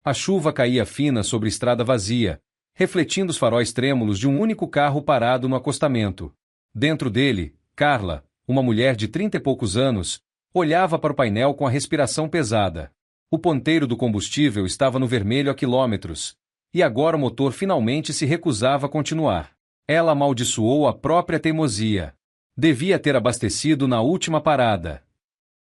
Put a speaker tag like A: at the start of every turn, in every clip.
A: A chuva caía fina sobre estrada vazia, refletindo os faróis trêmulos de um único carro parado no acostamento. Dentro dele, Carla, uma mulher de 30 e poucos anos, olhava para o painel com a respiração pesada. O ponteiro do combustível estava no vermelho há quilômetros, e agora o motor finalmente se recusava a continuar. Ela amaldiçoou a própria teimosia. Devia ter abastecido na última parada.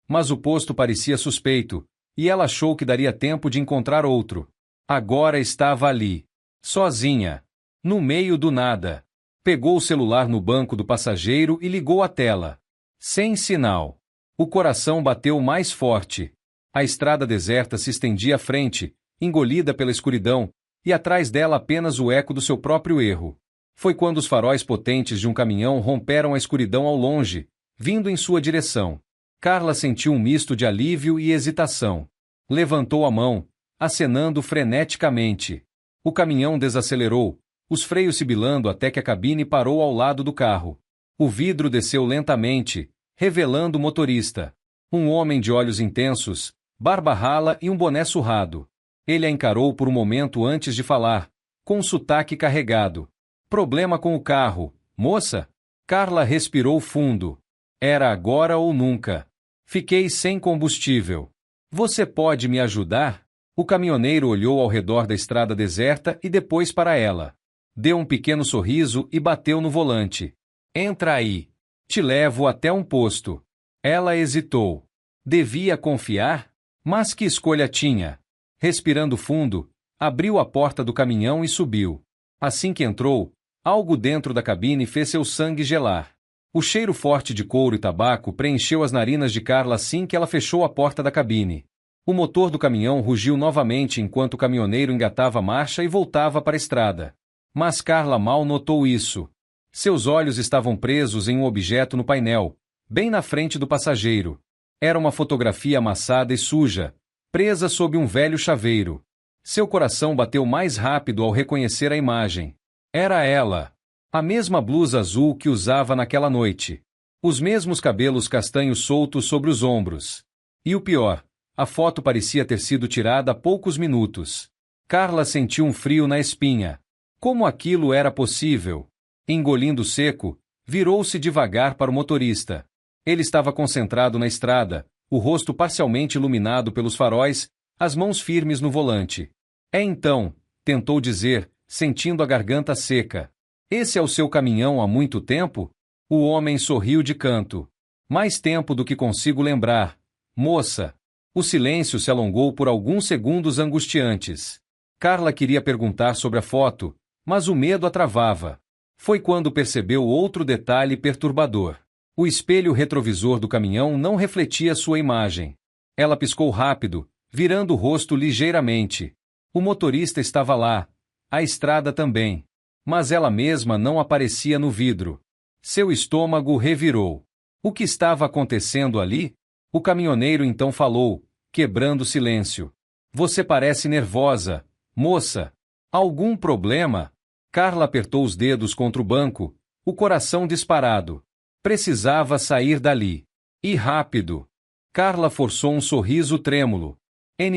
A: Mas o posto parecia suspeito, e ela achou que daria tempo de encontrar outro. Agora estava ali, sozinha, no meio do nada. Pegou o celular no banco do passageiro e ligou a tela. Sem sinal. O coração bateu mais forte. A estrada deserta se estendia à frente, engolida pela escuridão, e atrás dela apenas o eco do seu próprio erro. Foi quando os faróis potentes de um caminhão romperam a escuridão ao longe, vindo em sua direção. Carla sentiu um misto de alívio e hesitação. Levantou a mão, acenando freneticamente. O caminhão desacelerou, os freios sibilando até que a cabine parou ao lado do carro. O vidro desceu lentamente, revelando o motorista. Um homem de olhos intensos, barba rala e um boné surrado. Ele a encarou por um momento antes de falar, com um sotaque carregado. Problema com o carro, moça? Carla respirou fundo. Era agora ou nunca. Fiquei sem combustível. Você pode me ajudar? O caminhoneiro olhou ao redor da estrada deserta e depois para ela. Deu um pequeno sorriso e bateu no volante. Entra aí. Te levo até um posto. Ela hesitou. Devia confiar? Mas que escolha tinha? Respirando fundo, abriu a porta do caminhão e subiu. Assim que entrou, algo dentro da cabine fez seu sangue gelar. O cheiro forte de couro e tabaco preencheu as narinas de Carla assim que ela fechou a porta da cabine. O motor do caminhão rugiu novamente enquanto o caminhoneiro engatava a marcha e voltava para a estrada. Mas Carla mal notou isso. Seus olhos estavam presos em um objeto no painel, bem na frente do passageiro. Era uma fotografia amassada e suja, presa sob um velho chaveiro. Seu coração bateu mais rápido ao reconhecer a imagem. Era ela. A mesma blusa azul que usava naquela noite. Os mesmos cabelos castanhos soltos sobre os ombros. E o pior, a foto parecia ter sido tirada há poucos minutos. Carla sentiu um frio na espinha. Como aquilo era possível? Engolindo seco, virou-se devagar para o motorista. Ele estava concentrado na estrada, o rosto parcialmente iluminado pelos faróis, as mãos firmes no volante. Então, tentou dizer, sentindo a garganta seca. Esse é o seu caminhão há muito tempo? O homem sorriu de canto. Mais tempo do que consigo lembrar. Moça. O silêncio se alongou por alguns segundos angustiantes. Carla queria perguntar sobre a foto, mas o medo a travava. Foi quando percebeu outro detalhe perturbador. O espelho retrovisor do caminhão não refletia sua imagem. Ela piscou rápido, virando o rosto ligeiramente. O motorista estava lá. A estrada também. Mas ela mesma não aparecia no vidro. Seu estômago revirou. O que estava acontecendo ali? O caminhoneiro então falou, quebrando o silêncio. Você parece nervosa, moça. Algum problema? Carla apertou os dedos contra o banco, o coração disparado. Precisava sair dali. E rápido. Carla forçou um sorriso trêmulo.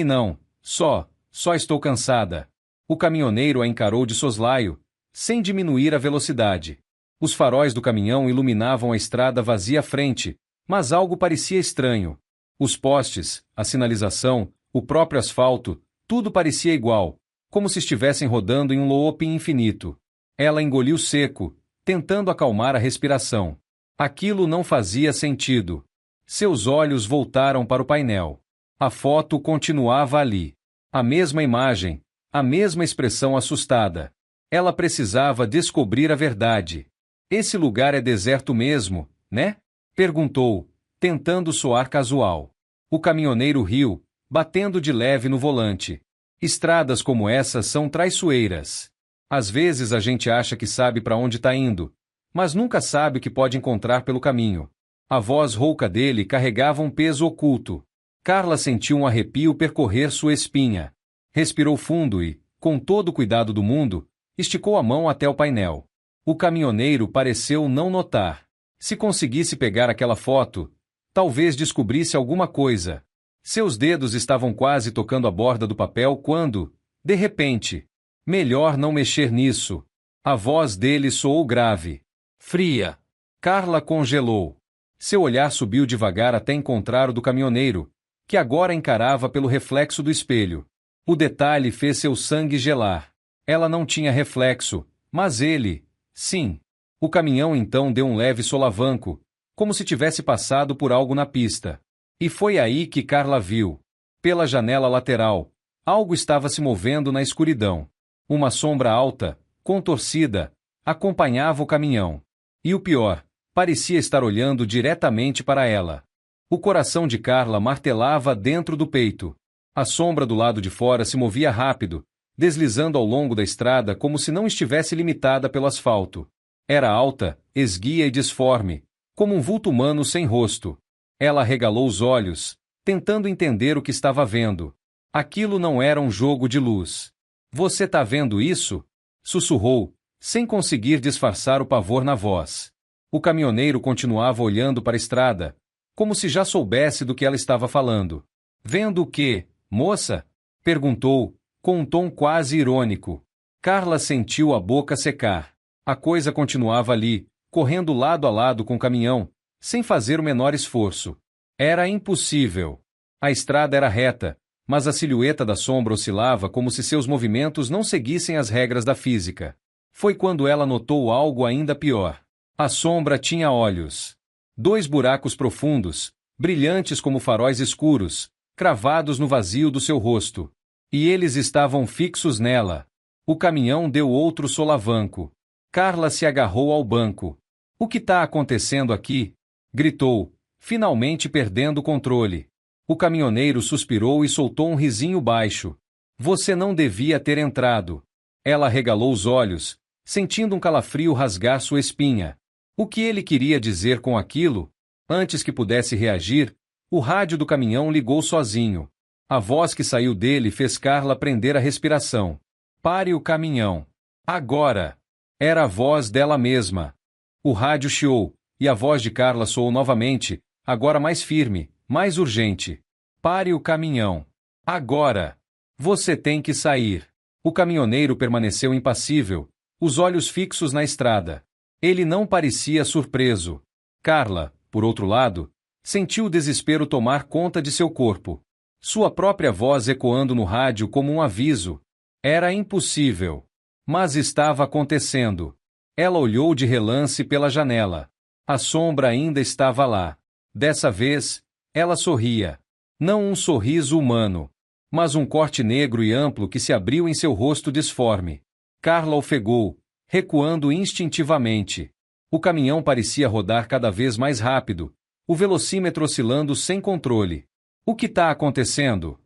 A: Não, só estou cansada. O caminhoneiro a encarou de soslaio, sem diminuir a velocidade. Os faróis do caminhão iluminavam a estrada vazia à frente, mas algo parecia estranho. Os postes, a sinalização, o próprio asfalto, tudo parecia igual, como se estivessem rodando em um looping infinito. Ela engoliu seco, tentando acalmar a respiração. Aquilo não fazia sentido. Seus olhos voltaram para o painel. A foto continuava ali. A mesma imagem, a mesma expressão assustada. Ela precisava descobrir a verdade. Esse lugar é deserto mesmo, né? Perguntou, tentando soar casual. O caminhoneiro riu, batendo de leve no volante. Estradas como essas são traiçoeiras. Às vezes a gente acha que sabe para onde está indo, mas nunca sabe o que pode encontrar pelo caminho. A voz rouca dele carregava um peso oculto. Carla sentiu um arrepio percorrer sua espinha. Respirou fundo e, com todo o cuidado do mundo, esticou a mão até o painel. O caminhoneiro pareceu não notar. Se conseguisse pegar aquela foto, talvez descobrisse alguma coisa. Seus dedos estavam quase tocando a borda do papel quando, de repente, melhor não mexer nisso. A voz dele soou grave. Fria. Carla congelou. Seu olhar subiu devagar até encontrar o do caminhoneiro, que agora encarava pelo reflexo do espelho. O detalhe fez seu sangue gelar. Ela não tinha reflexo, mas ele, sim. O caminhão então deu um leve solavanco, como se tivesse passado por algo na pista. E foi aí que Carla viu. Pela janela lateral, algo estava se movendo na escuridão. Uma sombra alta, contorcida, acompanhava o caminhão. E o pior, parecia estar olhando diretamente para ela. O coração de Carla martelava dentro do peito. A sombra do lado de fora se movia rápido, deslizando ao longo da estrada como se não estivesse limitada pelo asfalto. Era alta, esguia e disforme, como um vulto humano sem rosto. Ela arregalou os olhos, tentando entender o que estava vendo. Aquilo não era um jogo de luz. Você tá vendo isso? Sussurrou, sem conseguir disfarçar o pavor na voz. O caminhoneiro continuava olhando para a estrada, como se já soubesse do que ela estava falando. Vendo o quê, moça? Perguntou, com um tom quase irônico. Carla sentiu a boca secar. A coisa continuava ali, correndo lado a lado com o caminhão, sem fazer o menor esforço. Era impossível. A estrada era reta, mas a silhueta da sombra oscilava como se seus movimentos não seguissem as regras da física. Foi quando ela notou algo ainda pior. A sombra tinha olhos. 2 buracos profundos, brilhantes como faróis escuros, cravados no vazio do seu rosto. E eles estavam fixos nela. O caminhão deu outro solavanco. Carla se agarrou ao banco. O que está acontecendo aqui? Gritou, finalmente perdendo o controle. O caminhoneiro suspirou e soltou um risinho baixo. Você não devia ter entrado. Ela arregalou os olhos, sentindo um calafrio rasgar sua espinha. O que ele queria dizer com aquilo? Antes que pudesse reagir, o rádio do caminhão ligou sozinho. A voz que saiu dele fez Carla prender a respiração. Pare o caminhão. Agora! Era a voz dela mesma. O rádio chiou, e a voz de Carla soou novamente, agora mais firme, mais urgente. Pare o caminhão. Agora! Você tem que sair. O caminhoneiro permaneceu impassível, os olhos fixos na estrada. Ele não parecia surpreso. Carla, por outro lado, sentiu o desespero tomar conta de seu corpo. Sua própria voz ecoando no rádio como um aviso. Era impossível. Mas estava acontecendo. Ela olhou de relance pela janela. A sombra ainda estava lá. Dessa vez, ela sorria. Não um sorriso humano, mas um corte negro e amplo que se abriu em seu rosto disforme. Carla ofegou, recuando instintivamente. O caminhão parecia rodar cada vez mais rápido, o velocímetro oscilando sem controle. O que está acontecendo?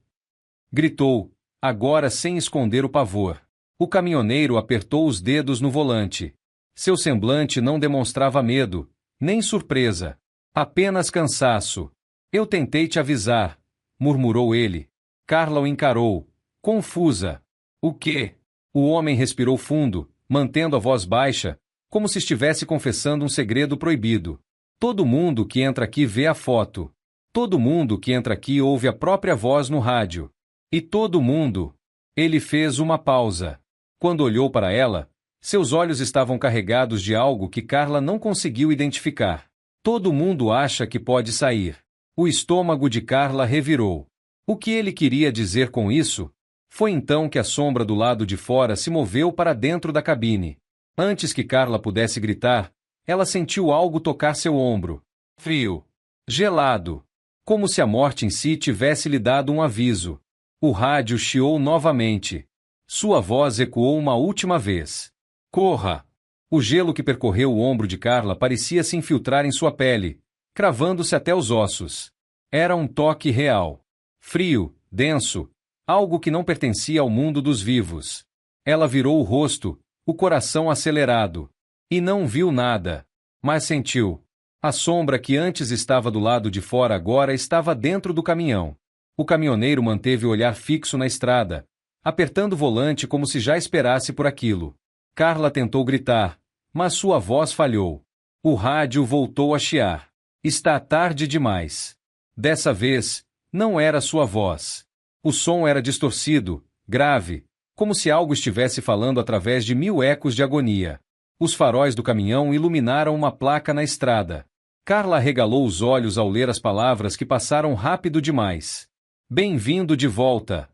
A: Gritou, agora sem esconder o pavor. O caminhoneiro apertou os dedos no volante. Seu semblante não demonstrava medo, nem surpresa. Apenas cansaço. Eu tentei te avisar, murmurou ele. Carla o encarou, confusa. O quê? O homem respirou fundo, mantendo a voz baixa, como se estivesse confessando um segredo proibido. Todo mundo que entra aqui vê a foto. Todo mundo que entra aqui ouve a própria voz no rádio. E todo mundo... Ele fez uma pausa. Quando olhou para ela, seus olhos estavam carregados de algo que Carla não conseguiu identificar. Todo mundo acha que pode sair. O estômago de Carla revirou. O que ele queria dizer com isso? Foi então que a sombra do lado de fora se moveu para dentro da cabine. Antes que Carla pudesse gritar, ela sentiu algo tocar seu ombro. Frio. Gelado. Como se a morte em si tivesse lhe dado um aviso. O rádio chiou novamente. Sua voz ecoou uma última vez. Corra! O gelo que percorreu o ombro de Carla parecia se infiltrar em sua pele, cravando-se até os ossos. Era um toque real. Frio, denso, algo que não pertencia ao mundo dos vivos. Ela virou o rosto, o coração acelerado. E não viu nada. Mas sentiu. A sombra que antes estava do lado de fora agora estava dentro do caminhão. O caminhoneiro manteve o olhar fixo na estrada, apertando o volante como se já esperasse por aquilo. Carla tentou gritar, mas sua voz falhou. O rádio voltou a chiar. Está tarde demais. Dessa vez, Não era sua voz. O som era distorcido, grave, como se algo estivesse falando através de 1000 ecos de agonia. Os faróis do caminhão iluminaram uma placa na estrada. Carla arregalou os olhos ao ler as palavras que passaram rápido demais. Bem-vindo de volta.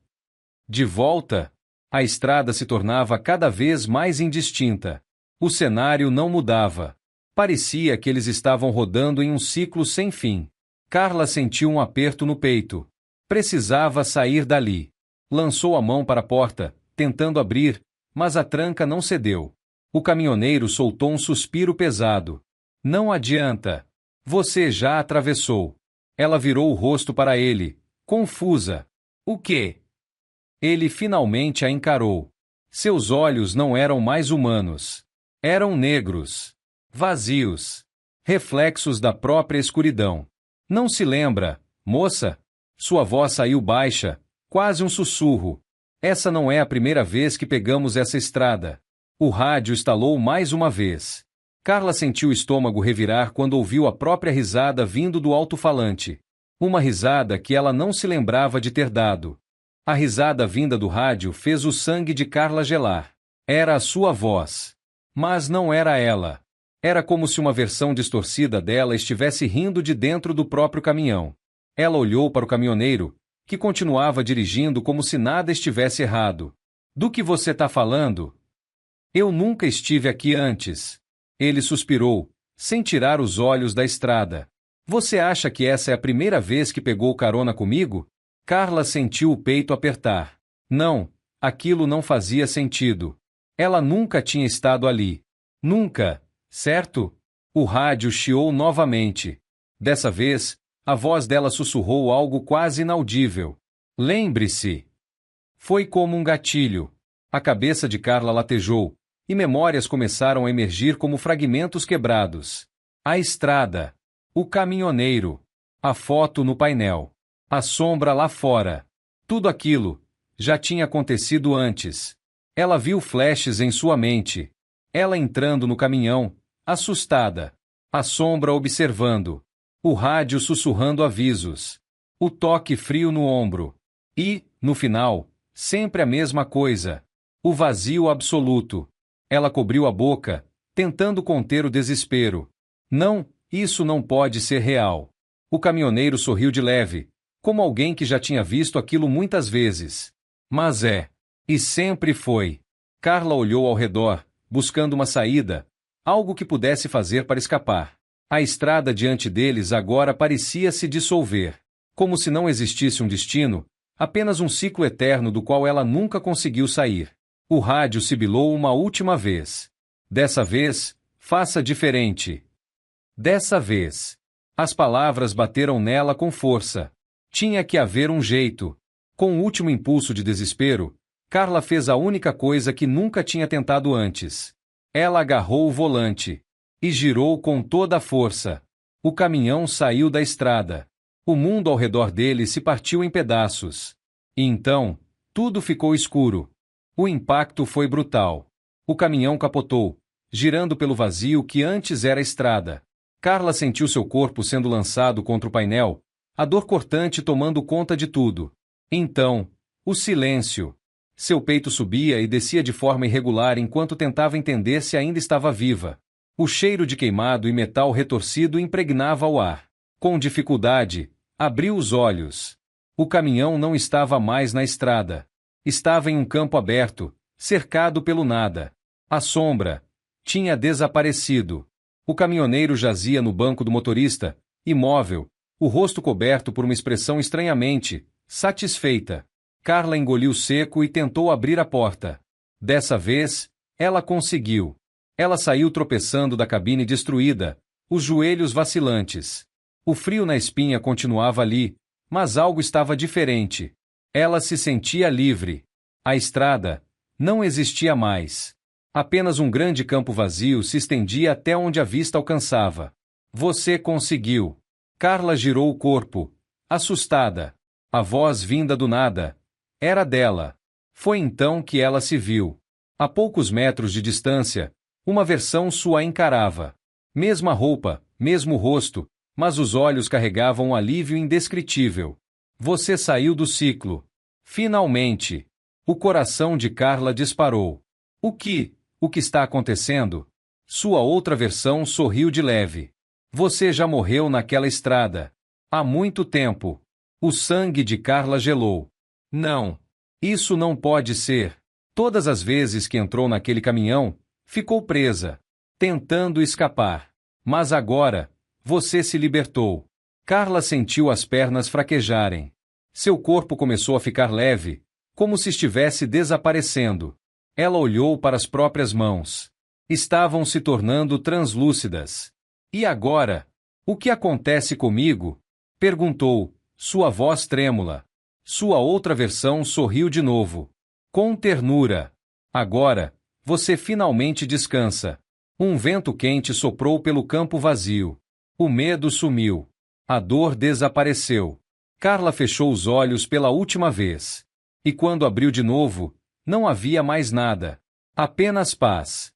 A: De volta? A estrada se tornava cada vez mais indistinta. O cenário não mudava. Parecia que eles estavam rodando em um ciclo sem fim. Carla sentiu um aperto no peito. Precisava sair dali. Lançou a mão para a porta, tentando abrir, mas a tranca não cedeu. O caminhoneiro soltou um suspiro pesado. Não adianta. Você já atravessou. Ela virou o rosto para ele, confusa. O quê? Ele finalmente a encarou. Seus olhos não eram mais humanos. Eram negros. Vazios. Reflexos da própria escuridão. Não se lembra, moça? Sua voz saiu baixa, quase um sussurro. Essa não é a primeira vez que pegamos essa estrada. O rádio estalou mais uma vez. Carla sentiu o estômago revirar quando ouviu a própria risada vindo do alto-falante. Uma risada que ela não se lembrava de ter dado. A risada vinda do rádio fez o sangue de Carla gelar. Era a sua voz. Mas não era ela. Era como se uma versão distorcida dela estivesse rindo de dentro do próprio caminhão. Ela olhou para o caminhoneiro, que continuava dirigindo como se nada estivesse errado. Do que você está falando? Eu nunca estive aqui antes. Ele suspirou, sem tirar os olhos da estrada. Você acha que essa é a primeira vez que pegou carona comigo? Carla sentiu o peito apertar. Não, aquilo não fazia sentido. Ela nunca tinha estado ali. Nunca, certo? O rádio chiou novamente. Dessa vez, a voz dela sussurrou algo quase inaudível. Lembre-se. Foi como um gatilho. A cabeça de Carla latejou, e memórias começaram a emergir como fragmentos quebrados. A estrada. O caminhoneiro. A foto no painel. A sombra lá fora. Tudo aquilo já tinha acontecido antes. Ela viu flashes em sua mente. Ela entrando no caminhão, assustada. A sombra observando. O rádio sussurrando avisos. O toque frio no ombro. E, no final, sempre a mesma coisa. O vazio absoluto. Ela cobriu a boca, tentando conter o desespero. Não, isso não pode ser real. O caminhoneiro sorriu de leve, como alguém que já tinha visto aquilo muitas vezes. Mas é. E sempre foi. Carla olhou ao redor, buscando uma saída, algo que pudesse fazer para escapar. A estrada diante deles agora parecia se dissolver. Como se não existisse um destino, apenas um ciclo eterno do qual ela nunca conseguiu sair. O rádio sibilou uma última vez. Dessa vez, faça diferente. Dessa vez. As palavras bateram nela com força. Tinha que haver um jeito. Com o último impulso de desespero, Carla fez a única coisa que nunca tinha tentado antes. Ela agarrou o volante. E girou com toda a força. O caminhão saiu da estrada. O mundo ao redor dele se partiu em pedaços. E então, tudo ficou escuro. O impacto foi brutal. O caminhão capotou, girando pelo vazio que antes era estrada. Carla sentiu seu corpo sendo lançado contra o painel, a dor cortante tomando conta de tudo. Então, o silêncio. Seu peito subia e descia de forma irregular enquanto tentava entender se ainda estava viva. O cheiro de queimado e metal retorcido impregnava o ar. Com dificuldade, abriu os olhos. O caminhão não estava mais na estrada. Estava em um campo aberto, cercado pelo nada. A sombra tinha desaparecido. O caminhoneiro jazia no banco do motorista, imóvel, o rosto coberto por uma expressão estranhamente satisfeita. Carla engoliu seco e tentou abrir a porta. Dessa vez, ela conseguiu. Ela saiu tropeçando da cabine destruída, os joelhos vacilantes. O frio na espinha continuava ali, mas algo estava diferente. Ela se sentia livre. A estrada não existia mais. Apenas um grande campo vazio se estendia até onde a vista alcançava. Você conseguiu. Carla girou o corpo, assustada. A voz vinda do nada. Era dela. Foi então que ela se viu. A poucos metros de distância, uma versão sua encarava. Mesma roupa, mesmo rosto, mas os olhos carregavam um alívio indescritível. Você saiu do ciclo. Finalmente. O coração de Carla disparou. O que está acontecendo? Sua outra versão sorriu de leve. Você já morreu naquela estrada. Há muito tempo. O sangue de Carla gelou. Não. Isso não pode ser. Todas as vezes que entrou naquele caminhão, ficou presa, tentando escapar. Mas agora, você se libertou. Carla sentiu as pernas fraquejarem. Seu corpo começou a ficar leve, como se estivesse desaparecendo. Ela olhou para as próprias mãos. Estavam se tornando translúcidas. E agora? O que acontece comigo? Perguntou, sua voz trêmula. Sua outra versão sorriu de novo. Com ternura. Agora, você finalmente descansa. Um vento quente soprou pelo campo vazio. O medo sumiu. A dor desapareceu. Carla fechou os olhos pela última vez. E quando abriu de novo, não havia mais nada. Apenas paz.